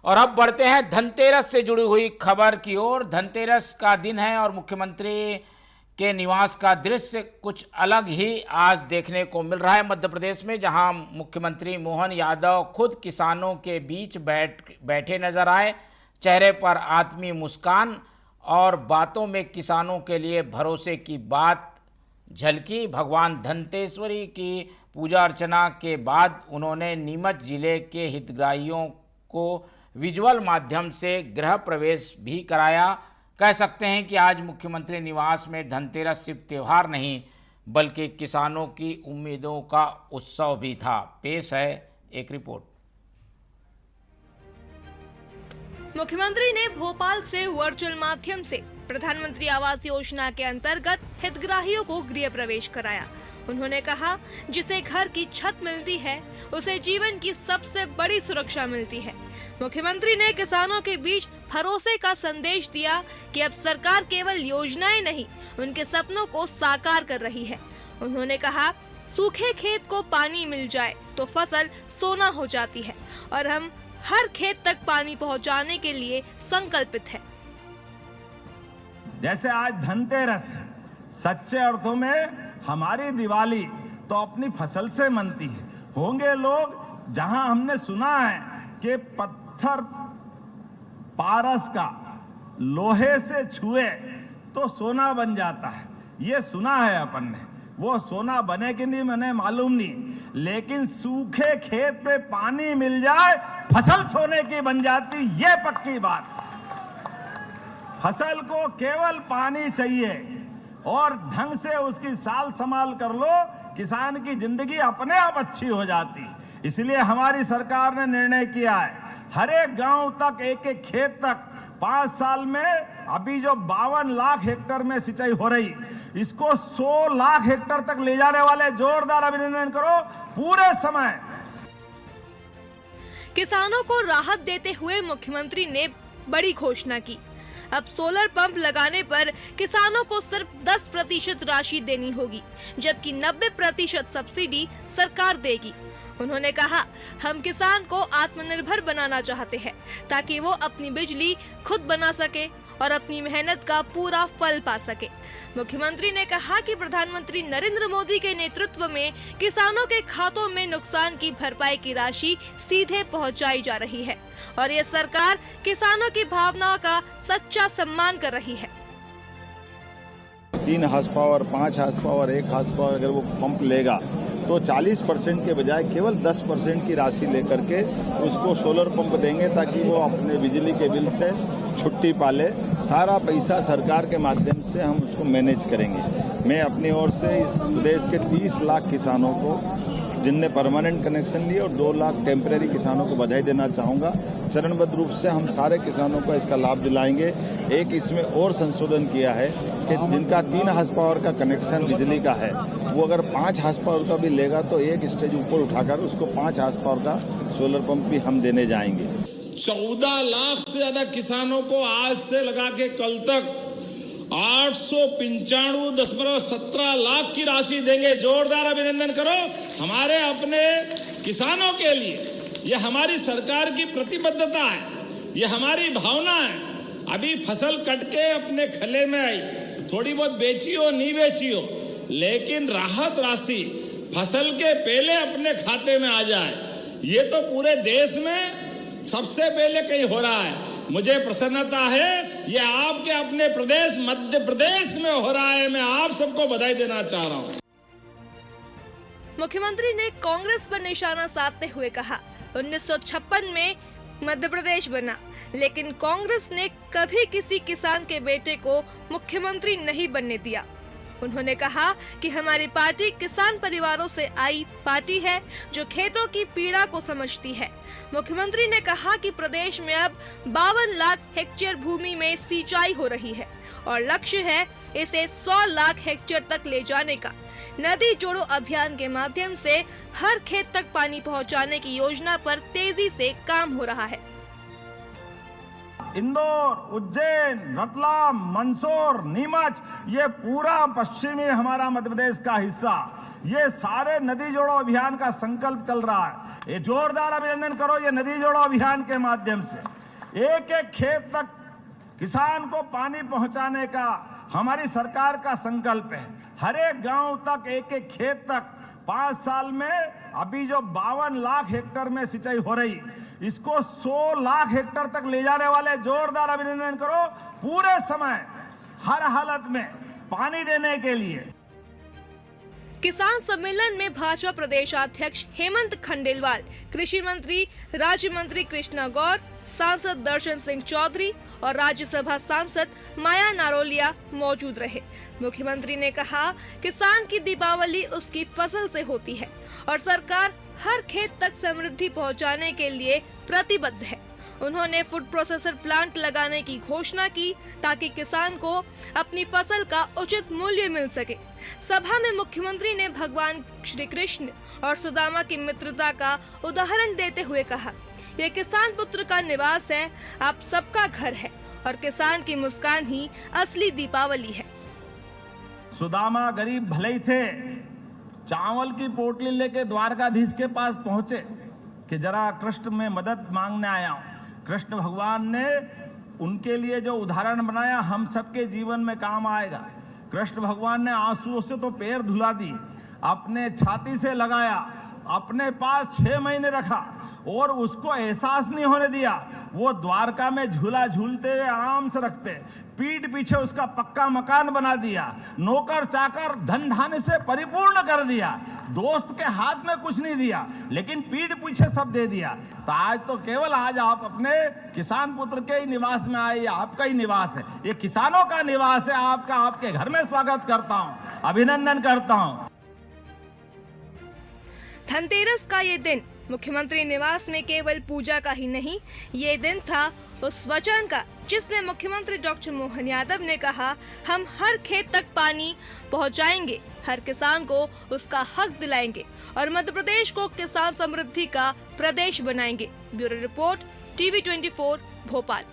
और अब बढ़ते हैं धनतेरस से जुड़ी हुई खबर की ओर। धनतेरस का दिन है और मुख्यमंत्री के निवास का दृश्य कुछ अलग ही आज देखने को मिल रहा है मध्य प्रदेश में, जहां मुख्यमंत्री मोहन यादव खुद किसानों के बीच बैठे नजर आए। चेहरे पर आत्मीय मुस्कान और बातों में किसानों के लिए भरोसे की बात झलकी। भगवान धनतेश्वरी की पूजा अर्चना के बाद उन्होंने नीमच जिले के हितग्राहियों को विजुअल माध्यम से गृह प्रवेश भी कराया। कह सकते हैं कि आज मुख्यमंत्री निवास में धनतेरस सिर्फ त्यौहार नहीं बल्कि किसानों की उम्मीदों का उत्सव भी था। पेश है एक रिपोर्ट। मुख्यमंत्री ने भोपाल से वर्चुअल माध्यम से प्रधानमंत्री आवास योजना के अंतर्गत हितग्राहियों को गृह प्रवेश कराया। उन्होंने कहा, जिसे घर की छत मिलती है उसे जीवन की सबसे बड़ी सुरक्षा मिलती है। मुख्यमंत्री ने किसानों के बीच भरोसे का संदेश दिया कि अब सरकार केवल योजनाएं नहीं, उनके सपनों को साकार कर रही है। उन्होंने कहा, सूखे खेत को पानी मिल जाए तो फसल सोना हो जाती है और हम हर खेत तक पानी पहुंचाने के लिए संकल्पित है। जैसे आज धनतेरस है, सच्चे अर्थों में हमारी दिवाली तो अपनी फसल से मनती है। होंगे लोग जहां हमने सुना है कि पत्थर पारस का लोहे से छुए तो सोना बन जाता है, ये सुना है अपन ने। वो सोना बने कि नहीं मैंने मालूम नहीं, लेकिन सूखे खेत पे पानी मिल जाए फसल सोने की बन जाती, ये पक्की बात। फसल को केवल पानी चाहिए और ढंग से उसकी साल संभाल कर लो, किसान की जिंदगी अपने आप अच्छी हो जाती। इसलिए हमारी सरकार ने निर्णय किया है, हर एक गांव तक एक एक खेत तक 5 साल में अभी जो 52 लाख हेक्टेयर में सिंचाई हो रही, इसको 100 लाख हेक्टेयर तक ले जाने वाले जोरदार अभिनंदन करो पूरे समय। किसानों को राहत देते हुए मुख्यमंत्री ने बड़ी घोषणा की। अब सोलर पंप लगाने पर किसानों को सिर्फ 10% राशि देनी होगी, जबकि 90% सब्सिडी सरकार देगी। उन्होंने कहा, हम किसान को आत्मनिर्भर बनाना चाहते हैं ताकि वो अपनी बिजली खुद बना सके और अपनी मेहनत का पूरा फल पा सके। मुख्यमंत्री ने कहा कि प्रधानमंत्री नरेंद्र मोदी के नेतृत्व में किसानों के खातों में नुकसान की भरपाई की राशि सीधे पहुंचाई जा रही है और ये सरकार किसानों की भावनाओं का सच्चा सम्मान कर रही है। 3 horse power, 5 horse power, 1 horse power अगर वो पंप लेगा तो 40% के बजाय केवल 10% की राशि लेकर के उसको सोलर पंप देंगे ताकि वो अपने बिजली के बिल से छुट्टी पाले। सारा पैसा सरकार के माध्यम से हम उसको मैनेज करेंगे। मैं अपनी ओर से इस प्रदेश के 30 लाख किसानों को जिनने परमानेंट कनेक्शन लिए और 2 लाख टेम्परेरी किसानों को बधाई देना चाहूँगा। चरणबद्ध रूप से हम सारे किसानों को इसका लाभ दिलाएंगे। एक इसमें और संशोधन किया है कि जिनका 3 हार्स पावर का कनेक्शन बिजली का है वो अगर 5 हार्स पावर का भी लेगा तो एक स्टेज ऊपर उठाकर उसको 5 हार्स पावर का सोलर पंप भी हम देने जाएंगे। 14 लाख से ज्यादा किसानों को आज से लगा के कल तक 895.17 लाख की राशि देंगे। जोरदार अभिनंदन करो हमारे अपने किसानों के लिए। ये हमारी सरकार की प्रतिबद्धता है, ये हमारी भावना है। अभी फसल कट के अपने खले में आई, थोड़ी बहुत बेची हो नहीं बेची हो, लेकिन राहत राशि फसल के पहले अपने खाते में आ जाए, ये तो पूरे देश में सबसे पहले कहीं हो रहा है। मुझे प्रसन्नता है ये आपके अपने प्रदेश मध्य प्रदेश में हो रहा है। मैं आप सबको बधाई देना चाह रहा हूँ। मुख्यमंत्री ने कांग्रेस पर निशाना साधते हुए कहा, 1956 में मध्य प्रदेश बना, लेकिन कांग्रेस ने कभी किसी किसान के बेटे को मुख्यमंत्री नहीं बनने दिया। उन्होंने कहा कि हमारी पार्टी किसान परिवारों से आई पार्टी है जो खेतों की पीड़ा को समझती है। मुख्यमंत्री ने कहा कि प्रदेश में अब 52 लाख हेक्टेयर भूमि में सिंचाई हो रही है और लक्ष्य है इसे 100 लाख हेक्टेयर तक ले जाने का। नदी जोड़ो अभियान के माध्यम से हर खेत तक पानी पहुंचाने की योजना पर तेजी से काम हो रहा है। इंदौर, उज्जैन, रतलाम, मंदसौर, नीमच, ये पूरा पश्चिमी हमारा मध्य प्रदेश का हिस्सा, ये सारे नदी जोड़ो अभियान का संकल्प चल रहा है। ये जोरदार अभिनंदन करो ये नदी जोड़ो अभियान के माध्यम से एक एक खेत तक किसान को पानी पहुंचाने का हमारी सरकार का संकल्प है। हर एक गांव तक एक एक खेत तक 5 साल में अभी जो 52 लाख हेक्टेयर में सिंचाई हो रही, इसको 100 लाख हेक्टेयर तक ले जाने वाले जोरदार अभिनंदन करो। पूरे समय हर हालत में पानी देने के लिए। किसान सम्मेलन में भाजपा प्रदेश अध्यक्ष हेमंत खंडेलवाल, कृषि मंत्री राज्य मंत्री कृष्णा गौर, सांसद दर्शन सिंह चौधरी और राज्यसभा सांसद माया नारोलिया मौजूद रहे। मुख्यमंत्री ने कहा, किसान की दीपावली उसकी फसल से होती है और सरकार हर खेत तक समृद्धि पहुंचाने के लिए प्रतिबद्ध है। उन्होंने फूड प्रोसेसर प्लांट लगाने की घोषणा की ताकि किसान को अपनी फसल का उचित मूल्य मिल सके। सभा में मुख्यमंत्री ने भगवान श्री कृष्ण और सुदामा की मित्रता का उदाहरण देते हुए कहा, ये किसान पुत्र का निवास है, आप सबका घर है और किसान की मुस्कान ही असली दीपावली है। सुदामा गरीब भले ही थे, चावल की पोटली लेके द्वारकाधीश के पास पहुंचे कि जरा कृष्ण में मदद मांगने आया हूं। कृष्ण भगवान ने उनके लिए जो उदाहरण बनाया हम सबके जीवन में काम आएगा। कृष्ण भगवान ने आंसुओं से तो पैर धुला दिए, अपने छाती से लगाया, अपने पास 6 महीने रखा और उसको एहसास नहीं होने दिया। वो द्वारका में झूला झूलते हुए आराम से रखते, पीठ पीछे उसका पक्का मकान बना दिया, नौकर चाकर धन धान्य से परिपूर्ण कर दिया, दोस्त के हाथ में कुछ नहीं दिया लेकिन पीठ पीछे सब दे दिया। तो आज तो केवल आज आप अपने किसान पुत्र के ही निवास में आए, आपका ही निवास है, ये किसानों का निवास है। आपका आपके घर में स्वागत करता हूं, अभिनंदन करता हूं। धनतेरस का ये दिन मुख्यमंत्री निवास में केवल पूजा का ही नहीं, ये दिन था उस वचन का जिसमें मुख्यमंत्री डॉक्टर मोहन यादव ने कहा, हम हर खेत तक पानी पहुंचाएंगे, हर किसान को उसका हक दिलाएंगे और मध्य प्रदेश को किसान समृद्धि का प्रदेश बनाएंगे। Bureau report, TV24 Bhopal.